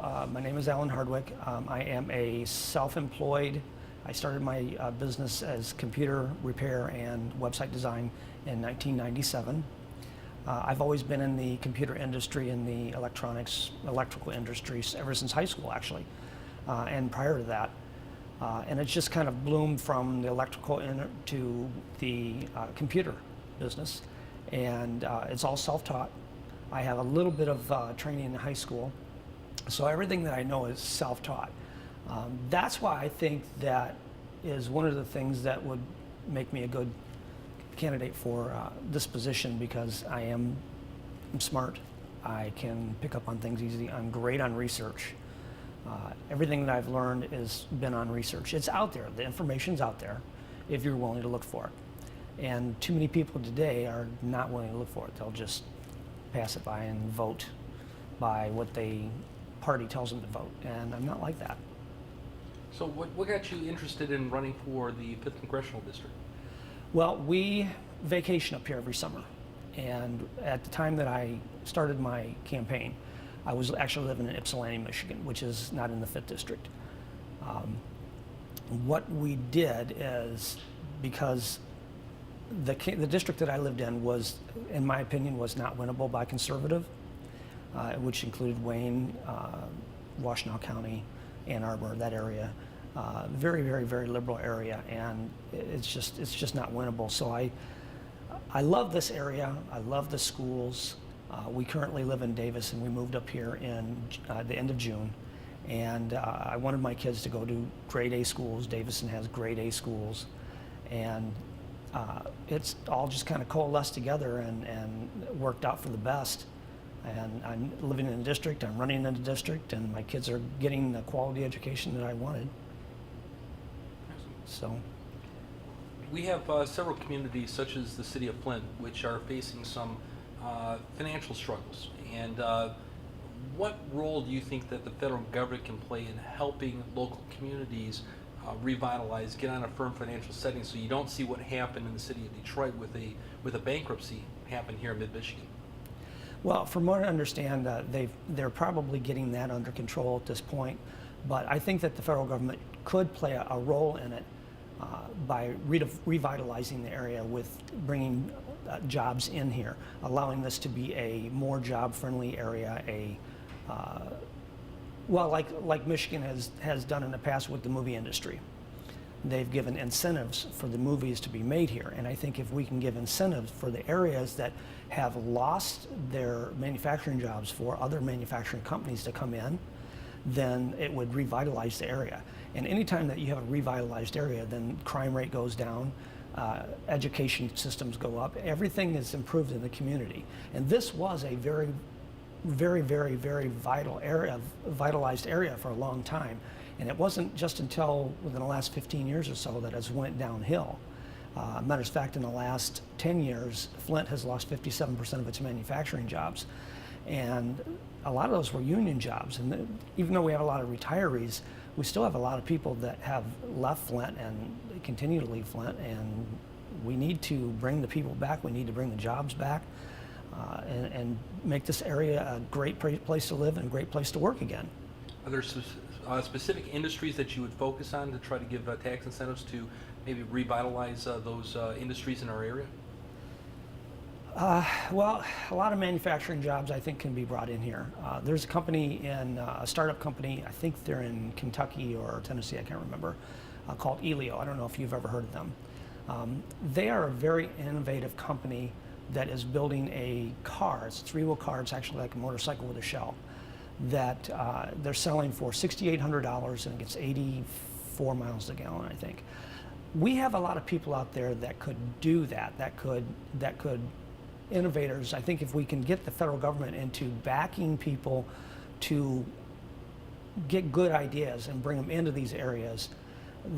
My name is Allen Hardwick. I am a self-employed. I started my business as computer repair and website design in 1997. I've always been in the computer industry and the electrical industries ever since high school, actually, and prior to that. And it's just kind of bloomed from the electrical to the computer business. And it's all self-taught. I have a little bit of training in high school. So everything that I know is self-taught. That's why I think that is one of the things that would make me a good candidate for this position, because I'm smart. I can pick up on things easily. I'm great on research. Everything that I've learned has been on research. It's out there. The information's out there if you're willing to look for it. And too many people today are not willing to look for it. They'll just pass it by and vote by what the party tells them to vote, and I'm not like that. So what got you interested in running for the 5th Congressional District? Well, we vacation up here every summer, and at the time that I started my campaign, I was actually living in Ypsilanti, Michigan, which is not in the 5th District. What we did is, because the district that I lived in was, in my opinion, was not winnable by conservative, which included Wayne, Washtenaw County, Ann Arbor, that area. Very, very, very liberal area, and it's just not winnable. So I love this area. I love the schools. We currently live in Davis, and we moved up here in the end of June. And I wanted my kids to go to grade A schools. Davison has grade A schools, and it's all just kind of coalesced together and worked out for the best. And I'm living in the district, I'm running in the district, and my kids are getting the quality education that I wanted. So, we have several communities, such as the city of Flint, which are facing some financial struggles. And what role do you think that the federal government can play in helping local communities revitalize, get on a firm financial setting, so you don't see what happened in the city of Detroit with a bankruptcy happen here in mid-Michigan? Well, from what I understand, they're probably getting that under control at this point, but I think that the federal government could play a role in it by revitalizing the area with bringing jobs in here, allowing this to be a more job-friendly area, well, like Michigan has done in the past with the movie industry. They've given incentives for the movies to be made here, and I think if we can give incentives for the areas that have lost their manufacturing jobs for other manufacturing companies to come in, then it would revitalize the area. And anytime that you have a revitalized area, then crime rate goes down, education systems go up, everything is improved in the community. And this was a very, very, very, very vitalized area for a long time. And it wasn't just until within the last 15 years or so that it went downhill. Matter of fact, in the last 10 years, Flint has lost 57% of its manufacturing jobs. And a lot of those were union jobs. And even though we have a lot of retirees, we still have a lot of people that have left Flint and they continue to leave Flint. And we need to bring the people back. We need to bring the jobs back and make this area a great place to live and a great place to work again. Are there specific industries that you would focus on to try to give tax incentives to maybe revitalize those industries in our area? Well, a lot of manufacturing jobs I think can be brought in here. There's a company a startup company, I think they're in Kentucky or Tennessee, I can't remember, called Elio. I don't know if you've ever heard of them. They are a very innovative company that is building a car. It's a three-wheel car. It's actually like a motorcycle with a shell that they're selling for $6,800, and it gets 84 miles a gallon, I think. We have a lot of people out there that could do that could innovators. I think if we can get the federal government into backing people to get good ideas and bring them into these areas,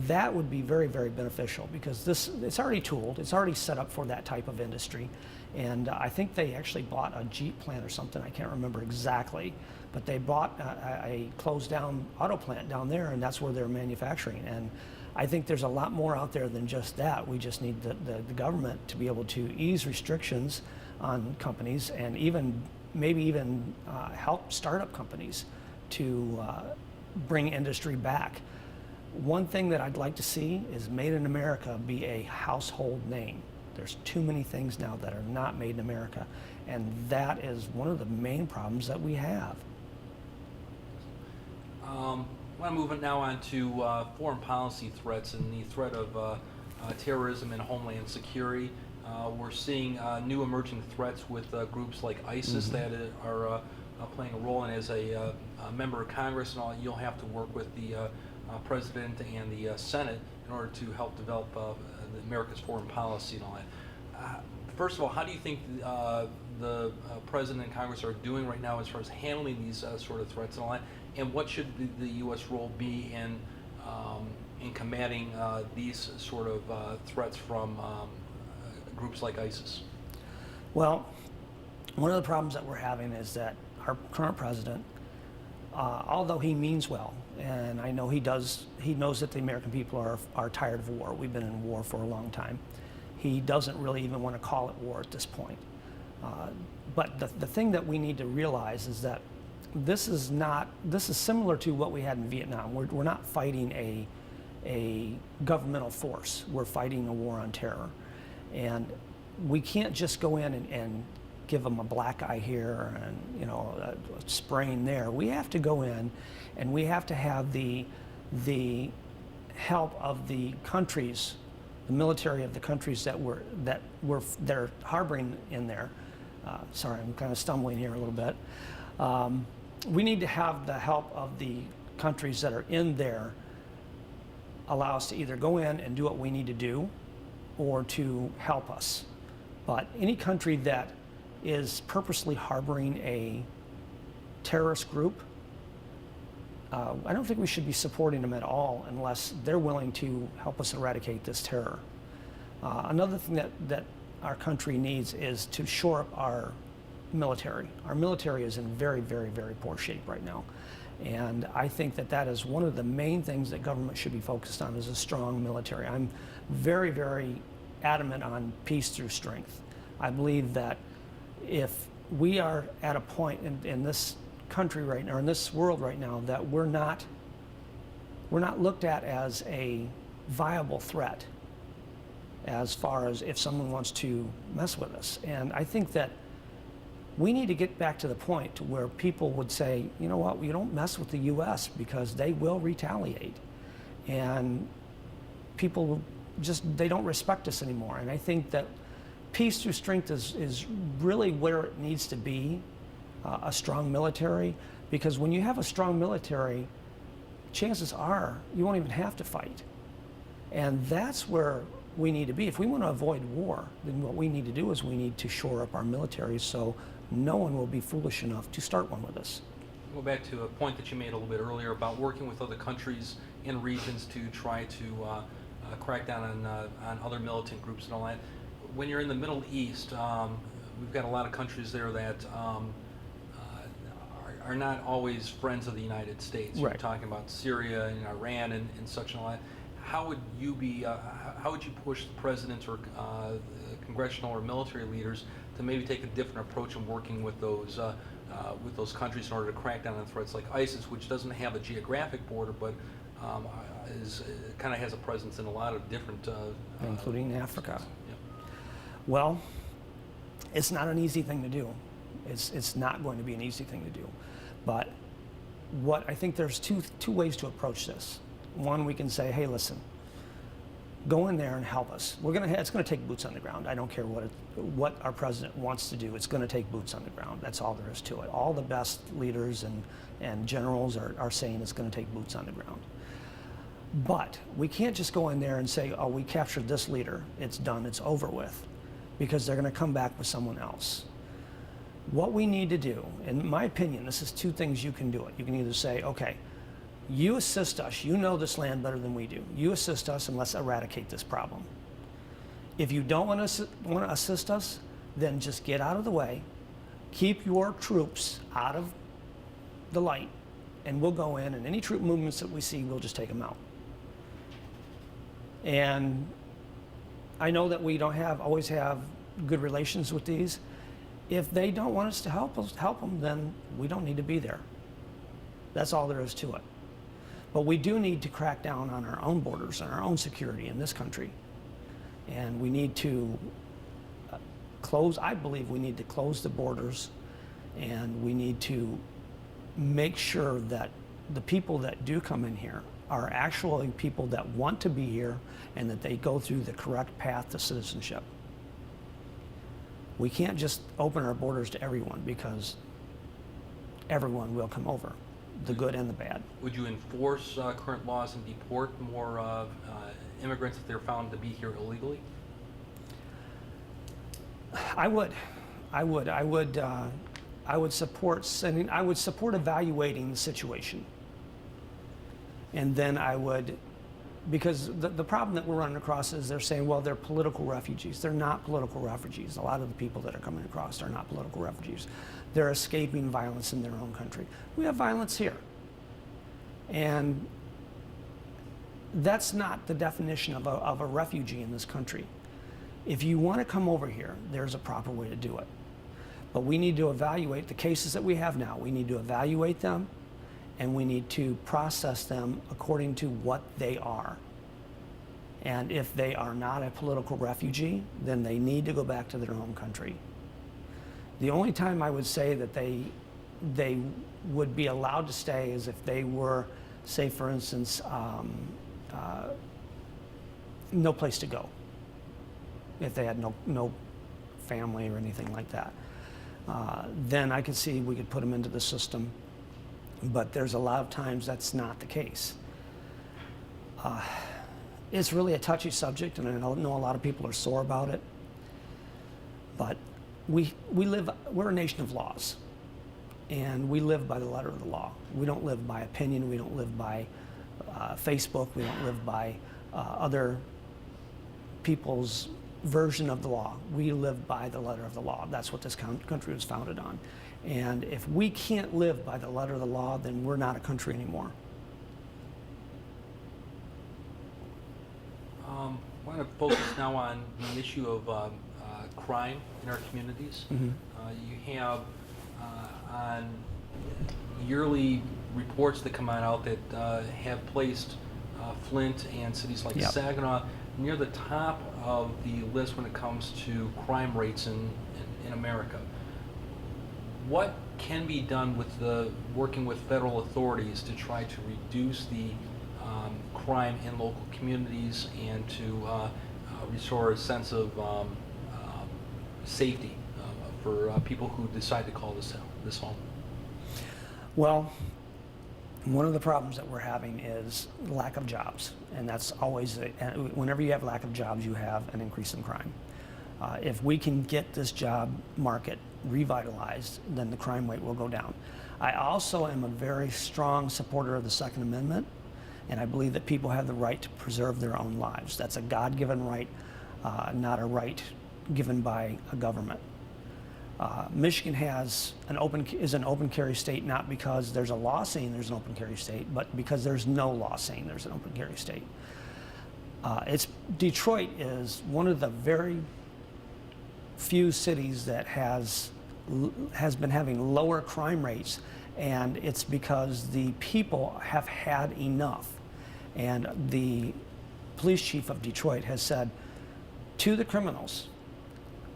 that would be very, very beneficial, because it's already tooled, it's already set up for that type of industry. And I think they actually bought a Jeep plant or something, I can't remember exactly, but they bought a closed down auto plant down there, and that's where they're manufacturing. And I think there's a lot more out there than just that. We just need the government to be able to ease restrictions on companies, and maybe even help startup companies bring industry back. One thing that I'd like to see is Made in America be a household name. There's too many things now that are not made in America, and that is one of the main problems that we have. I want to move it now on to foreign policy threats and the threat of terrorism and homeland security. We're seeing new emerging threats with groups like ISIS that are playing a role, and as a member of Congress and all, you'll have to work with the President and the Senate in order to help develop America's foreign policy and all that. First of all, how do you think the President and Congress are doing right now as far as handling these sort of threats and all that? And what should the U.S. role be in combating these sort of threats from groups like ISIS? Well, one of the problems that we're having is that our current president, although he means well, and I know he knows that the American people are tired of war. We've been in war for a long time. He doesn't really even want to call it war at this point. But the thing that we need to realize is that this is similar to what we had in Vietnam. We're not fighting a governmental force. We're fighting a war on terror. And we can't just go in and give them a black eye here and a spraying there. We have to go in and we have to have the help of the countries, the military of the countries that they're harboring in there. Sorry, I'm kind of stumbling here a little bit. We need to have the help of the countries that are in there allow us to either go in and do what we need to do or to help us. But any country that is purposely harboring a terrorist group, I don't think we should be supporting them at all unless they're willing to help us eradicate this terror. Another thing that our country needs is to shore up our military. Our military is in very, very, very poor shape right now. And I think that is one of the main things that government should be focused on, is a strong military. I'm very, very adamant on peace through strength. I believe that if we are at a point in this country right now, or in this world right now, that we're not looked at as a viable threat as far as if someone wants to mess with us. And I think that we need to get back to the point where people would say, you know what, you don't mess with the U.S. because they will retaliate. And people they don't respect us anymore. And I think that peace through strength is really where it needs to be, a strong military, because when you have a strong military, chances are you won't even have to fight. And that's where we need to be. If we want to avoid war, then what we need to do is we need to shore up our military so no one will be foolish enough to start one with us. Go back to a point that you made a little bit earlier about working with other countries and regions to try to crack down on other militant groups and all that. When you're in the Middle East, we've got a lot of countries there that are not always friends of the United States. Right. You're talking about Syria and Iran and such and all that. How would you push the president or congressional or military leaders to maybe take a different approach in working with those countries in order to crack down on threats like ISIS, which doesn't have a geographic border, but kind of has a presence in a lot of different, including Africa. Yeah. Well, it's not an easy thing to do. It's not going to be an easy thing to do. But I think there's two ways to approach this. One, we can say, hey, listen, go in there and help us. It's going to take boots on the ground. I don't care what our president wants to do. It's going to take boots on the ground. That's all there is to it. All the best leaders and generals are saying it's going to take boots on the ground. But we can't just go in there and say, oh, we captured this leader. It's done. It's over with. Because they're going to come back with someone else. What we need to do, in my opinion, this is two things you can do it. You can either say, okay, you assist us. You know this land better than we do. You assist us and let's eradicate this problem. If you don't want to assist us, then just get out of the way. Keep your troops out of the light, and we'll go in, and any troop movements that we see, we'll just take them out. And I know that we don't always have good relations with these. If they don't want us to help them, then we don't need to be there. That's all there is to it. But we do need to crack down on our own borders and our own security in this country. And we need to I believe we need to close the borders, and we need to make sure that the people that do come in here are actually people that want to be here and that they go through the correct path to citizenship. We can't just open our borders to everyone, because everyone will come over, the good and the bad. Would you enforce current laws and deport more immigrants if they're found to be here illegally? I would support evaluating the situation. And then because the problem that we're running across is they're saying, well, they're political refugees. They're not political refugees. A lot of the people that are coming across are not political refugees. They're escaping violence in their own country. We have violence here. And that's not the definition of a refugee in this country. If you want to come over here, there's a proper way to do it. But we need to evaluate the cases that we have now. We need to evaluate them, and we need to process them according to what they are. And if they are not a political refugee, then they need to go back to their home country. The only time I would say that they would be allowed to stay is if they were, say for instance, no place to go. If they had no family or anything like that. Then I could see we could put them into the system. But there's a lot of times that's not the case. It's really a touchy subject, and I know a lot of people are sore about it. But we're a nation of laws, and we live by the letter of the law. We don't live by opinion. We don't live by Facebook. We don't live by other people's version of the law. We live by the letter of the law. That's what this country was founded on. And if we can't live by the letter of the law, then we're not a country anymore. I want to focus now on the issue of crime in our communities. Mm-hmm. You have on yearly reports that come out that have placed Flint and cities like Yep. Saginaw near the top of the list when it comes to crime rates in America. What can be done with working with federal authorities to try to reduce the crime in local communities and to restore a sense of safety for people who decide to call this home? Well, one of the problems that we're having is lack of jobs, and that's always, whenever you have lack of jobs, you have an increase in crime. If we can get this job market revitalized, then the crime rate will go down. I also am a very strong supporter of the Second Amendment, and I believe that people have the right to preserve their own lives. That's a God-given right, not a right given by a government. Michigan is an open carry state, not because there's a law saying there's an open carry state, but because there's no law saying there's an open carry state. Detroit is one of the very few cities that has been having lower crime rates, and it's because the people have had enough. And the police chief of Detroit has said to the criminals,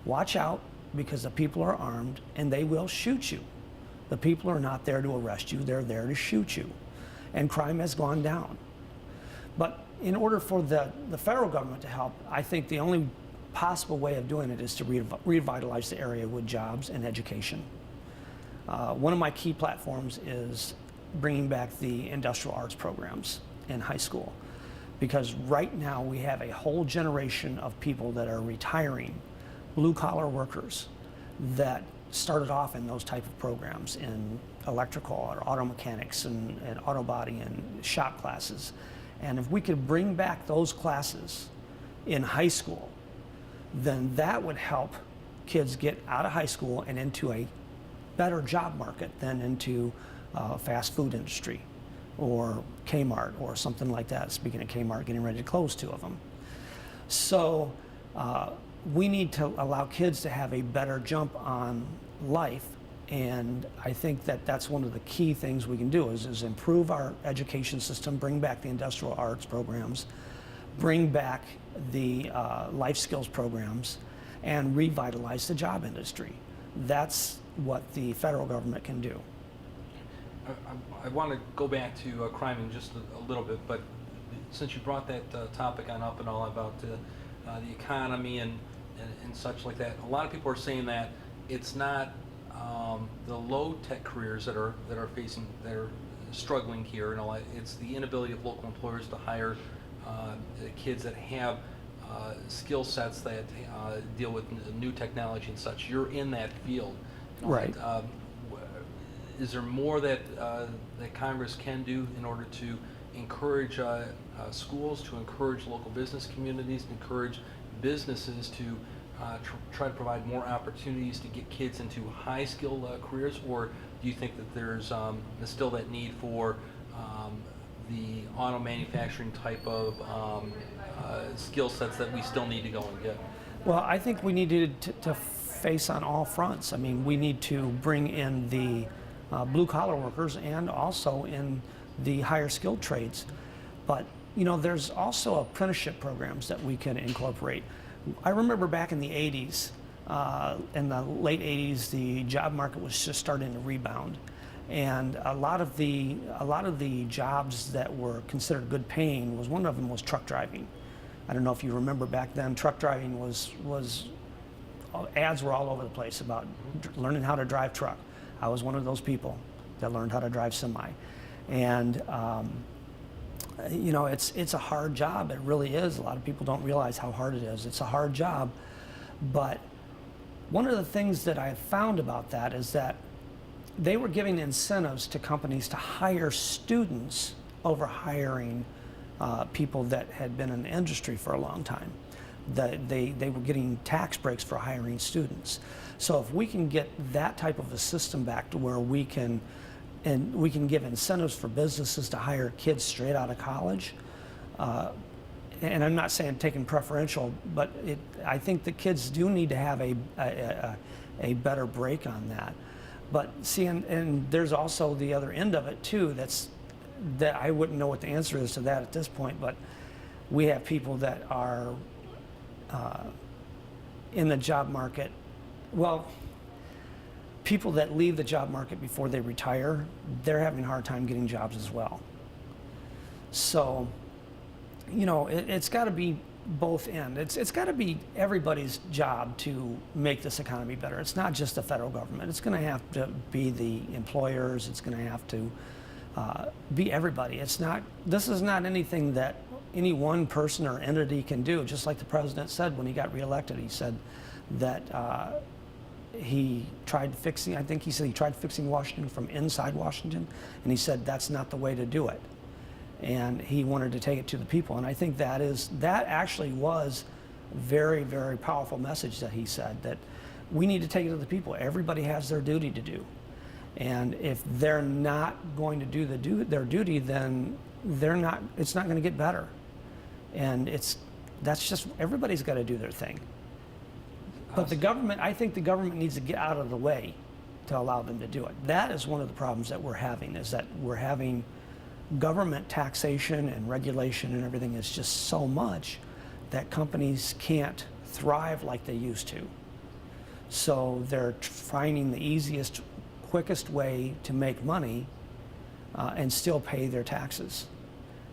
watch out, because the people are armed and they will shoot you. The people are not there to arrest you, they're there to shoot you. And crime has gone down. But in order for the federal government to help, I think the only possible way of doing it is to revitalize the area with jobs and education. One of my key platforms is bringing back the industrial arts programs in high school. Because right now we have a whole generation of people that are retiring, blue-collar workers that started off in those type of programs in electrical or auto mechanics and auto body and shop classes. And if we could bring back those classes in high school, then that would help kids get out of high school and into a better job market than into fast food industry or Kmart or something like that. Speaking of Kmart, getting ready to close 2 of them. So we need to allow kids to have a better jump on life And I think that that's one of the key things we can do is improve our education system, bring back the industrial arts programs, bring back the life skills programs, and revitalize the job industry. That's what the federal government can do. I want to go back to crime in just a little bit, but since you brought that topic on up and all about the economy and such like that, a lot of people are saying that it's not the low-tech careers that are struggling here, and all that. It's the inability of local employers to hire kids that have skill sets that deal with new technology and such. You're in that field, Right. Is there more that Congress can do in order to encourage schools, to encourage local business communities, to encourage businesses to try to provide more opportunities to get kids into high-skill careers, or do you think that there's still that need for the auto manufacturing type of skill sets that we still need to go and get? Well, I think we need to face on all fronts. I mean, we need to bring in the blue-collar workers and also in the higher skilled trades. But, you know, there's also apprenticeship programs that we can incorporate. I remember back in the 80s, in the late 80s, the job market was just starting to rebound. And a lot of the jobs that were considered good paying, one of them was truck driving. I don't know if you remember back then, truck driving was ads were all over the place about learning how to drive truck. I was one of those people that learned how to drive semi. And you know, it's a hard job. It really is. A lot of people don't realize how hard it is. It's a hard job. But one of the things that I found about that is that they were giving incentives to companies to hire students over hiring people that had been in the industry for a long time. They were getting tax breaks for hiring students. So if we can get that type of a system back to where we can give incentives for businesses to hire kids straight out of college, and I'm not saying taking preferential, but I think the kids do need to have a better break on that. But see, and there's also the other end of it too. That I wouldn't know what the answer is to that at this point. But we have people that are in the job market. Well, people that leave the job market before they retire, they're having a hard time getting jobs as well. So, you know, it's got to be both ends. It's got to be everybody's job to make this economy better. It's not just the federal government. It's going to have to be the employers. It's going to have to be everybody. This is not anything that any one person or entity can do. Just like the president said when he got reelected, he said that he tried fixing, I think he said he tried fixing Washington from inside Washington, and he said that's not the way to do it. And he wanted to take it to the people. And I think that actually was a very, very powerful message that he said, that we need to take it to the people. Everybody has their duty to do. And if they're not going to do their duty, then it's not going to get better. And that's just, everybody's got to do their thing. But the government, I think the government needs to get out of the way to allow them to do it. That is one of the problems that we're having, is that we're having government taxation and regulation and everything is just so much that companies can't thrive like they used to. So they're finding the easiest, quickest way to make money and still pay their taxes.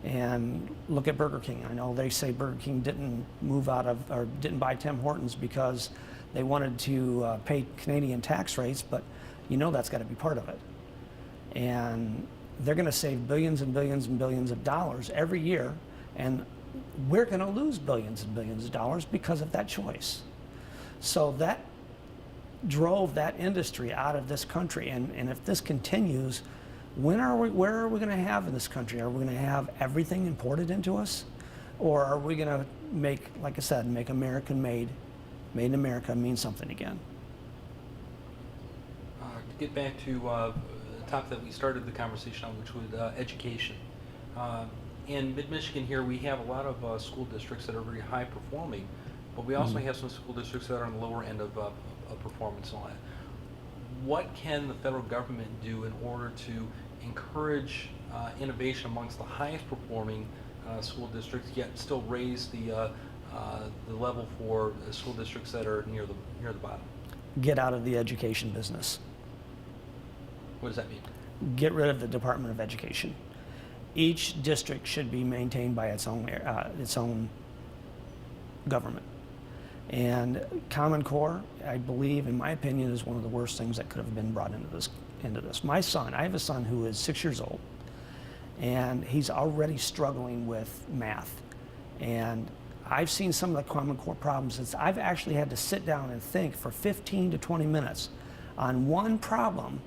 And look at Burger King. I know they say Burger King didn't move out of, or didn't buy Tim Hortons because they wanted to pay Canadian tax rates, but you know that's got to be part of it. And they're going to save billions and billions and billions of dollars every year, and we're going to lose billions and billions of dollars because of that choice. So that drove that industry out of this country, and if this continues, where are we going to have in this country? Are we going to have everything imported into us? Or are we going to make, like I said, make American made in America mean something again? To get back to the topic that we started the conversation on, which was education. In mid-Michigan here, we have a lot of school districts that are very high performing, but we also have some school districts that are on the lower end of performance and all that. what can the federal government do in order to encourage innovation amongst the highest performing school districts, yet still raise the level for school districts that are near the bottom? Get out of the education business. What does that mean? Get rid of the Department of Education. Each district should be maintained by its own government. And Common Core, I believe, in my opinion, is one of the worst things that could have been brought into this. My son, I have a son who is 6 years old, and he's already struggling with math. And I've seen some of the Common Core problems. I've actually had to sit down and think for 15 to 20 minutes on one problem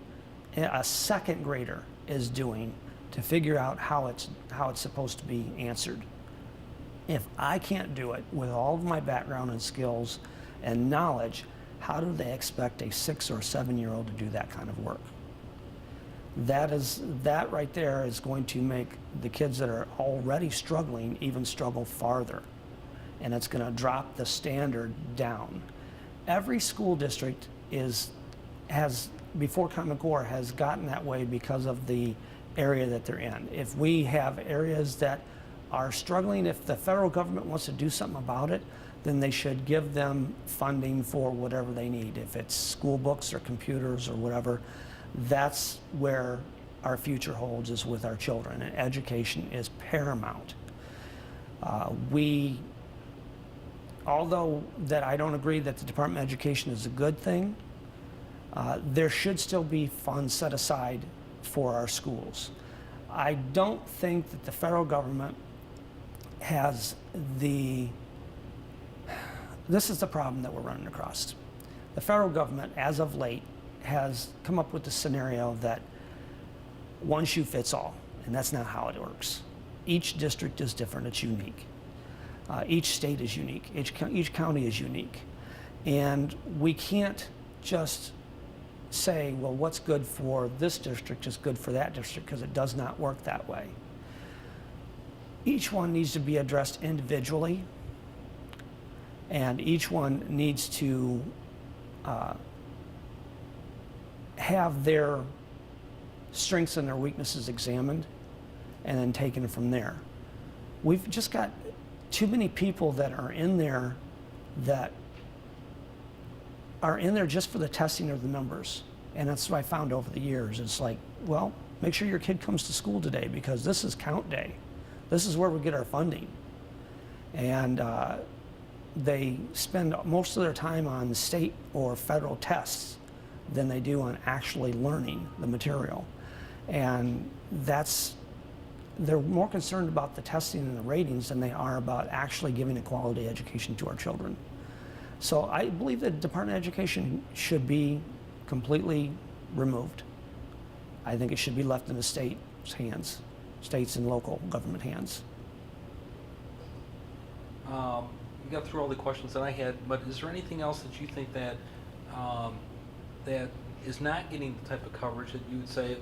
a second grader is doing to figure out how it's supposed to be answered. If I can't do it with all of my background and skills and knowledge, how do they expect a 6 or 7-year-old to do that kind of work? That right there is going to make the kids that are already struggling even struggle farther. And it's going to drop the standard down. Every school district before Common Core has gotten that way because of the area that they're in. If we have areas that are struggling, if the federal government wants to do something about it, then they should give them funding for whatever they need. If it's school books or computers or whatever, that's where our future holds, is with our children, and education is paramount. Although that I don't agree that the Department of Education is a good thing, there should still be funds set aside for our schools. I don't think that the federal government has this is the problem that we're running across. The federal government, as of late, has come up with the scenario that one shoe fits all, and that's not how it works. Each district is different, it's unique. Each state is unique, each county is unique. And we can't just say, well, what's good for this district is good for that district, because it does not work that way. Each one needs to be addressed individually, and each one needs to have their strengths and their weaknesses examined and then taken from there. We've just got too many people that are in there just for the testing of the numbers. And that's what I found over the years. It's like, well, make sure your kid comes to school today, because this is count day. This is where we get our funding. And they spend most of their time on state or federal tests than they do on actually learning the material. And they're more concerned about the testing and the ratings than they are about actually giving a quality education to our children. So I believe that the Department of Education should be completely removed. I think it should be left in the state's hands, states and local government hands. We got through all the questions that I had, but is there anything else that you think that that is not getting the type of coverage that you would say,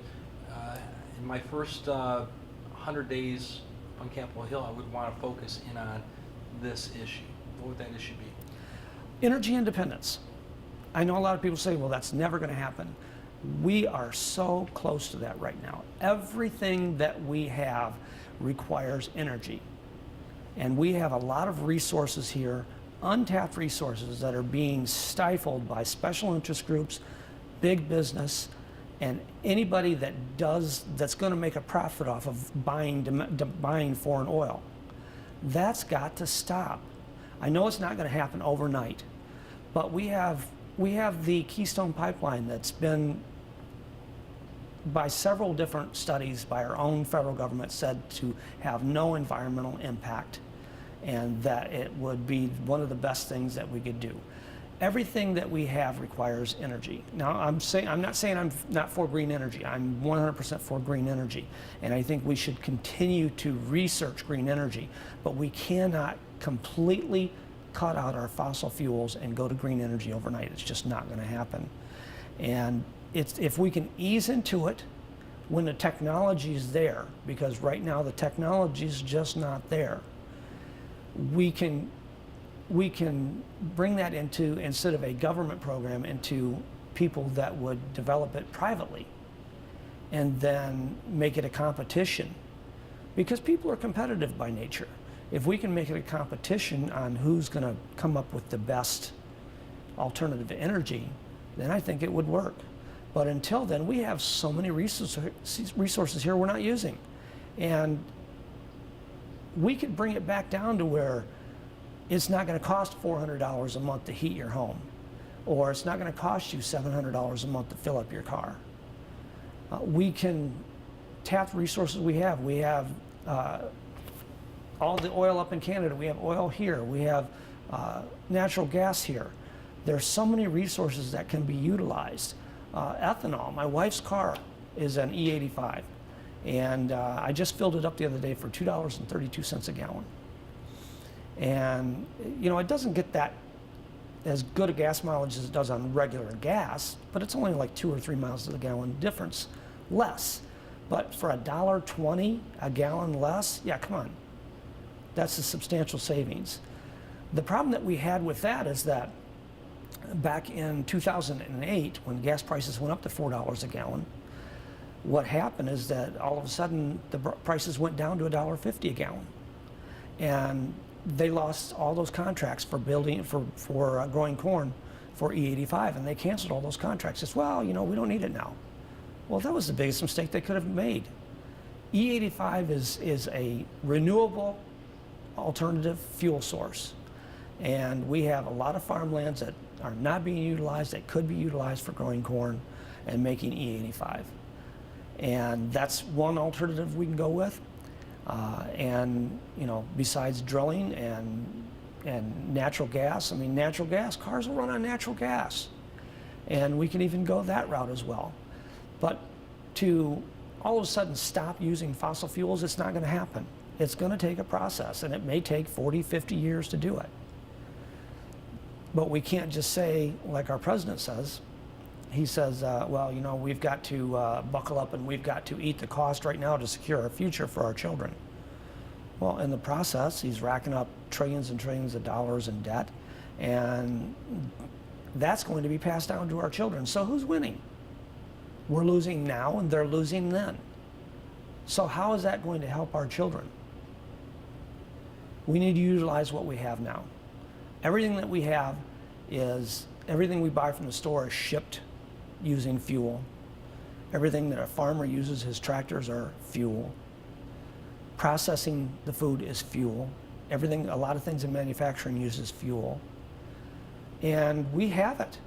in my first 100 days on Capitol Hill, I would want to focus in on this issue? What would that issue be? Energy independence. I know a lot of people say, well, that's never going to happen. We are so close to that right now. Everything that we have requires energy. And we have a lot of resources here, untapped resources, that are being stifled by special interest groups, big business, and anybody that's going to make a profit off of buying foreign oil. That's got to stop. I know it's not going to happen overnight, but we have the Keystone Pipeline that's been, by several different studies by our own federal government, said to have no environmental impact, and that it would be one of the best things that we could do. Everything that we have requires energy. Now, I'm not saying I'm not for green energy. I'm 100% for green energy, and I think we should continue to research green energy, but we cannot completely cut out our fossil fuels and go to green energy overnight. It's just not going to happen. And if we can ease into it when the technology is there, because right now the technology is just not there, we can bring that into, instead of a government program, into people that would develop it privately and then make it a competition, because people are competitive by nature. If we can make it a competition on who's going to come up with the best alternative energy, then I think it would work. But until then, we have so many resources here we're not using. And we could bring it back down to where it's not going to cost $400 a month to heat your home, or it's not going to cost you $700 a month to fill up your car. We can tap the resources we have. We have all the oil up in Canada. We have oil here. We have natural gas here. There's so many resources that can be utilized. Ethanol. My wife's car is an E85, and I just filled it up the other day for $2.32 a gallon. And you know, it doesn't get that as good a gas mileage as it does on regular gas, but it's only like 2 or 3 miles to the gallon difference less. But for $1.20 a gallon less, yeah, come on, that's a substantial savings. The problem that we had with that is that back in 2008, when gas prices went up to $4 a gallon, what happened is that all of a sudden the prices went down to $1.50 a gallon, and they lost all those contracts for building for growing corn for E85, and they canceled all those contracts. It's, well, you know, we don't need it now. Well, that was the biggest mistake they could have made. E85 is a renewable alternative fuel source, and we have a lot of farmlands that are not being utilized that could be utilized for growing corn and making E85. And that's one alternative we can go with. And you know, besides drilling and natural gas, I mean, natural gas, cars will run on natural gas. And we can even go that route as well. But to all of a sudden stop using fossil fuels, it's not going to happen. It's going to take a process, and it may take 40, 50 years to do it. But we can't just say, like our president says, he says, well, you know, we've got to buckle up and we've got to eat the cost right now to secure our future for our children. Well, in the process, he's racking up trillions and trillions of dollars in debt, and that's going to be passed down to our children. So who's winning? We're losing now and they're losing then. So how is that going to help our children? We need to utilize what we have now. Everything that we have is, everything we buy from the store is shipped using fuel. Everything that a farmer uses, his tractors, are fuel. Processing the food is fuel. Everything, a lot of things in manufacturing uses fuel. And we have it,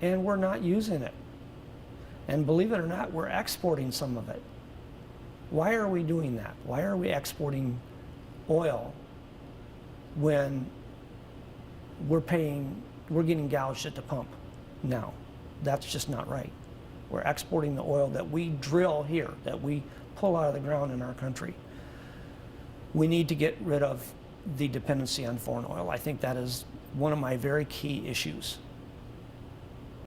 and we're not using it. And believe it or not, we're exporting some of it. Why are we doing that? Why are we exporting oil when we're getting gouged at the pump now? That's just not right. We're exporting the oil that we drill here, that we pull out of the ground in our country. We need to get rid of the dependency on foreign oil. I think that is one of my very key issues.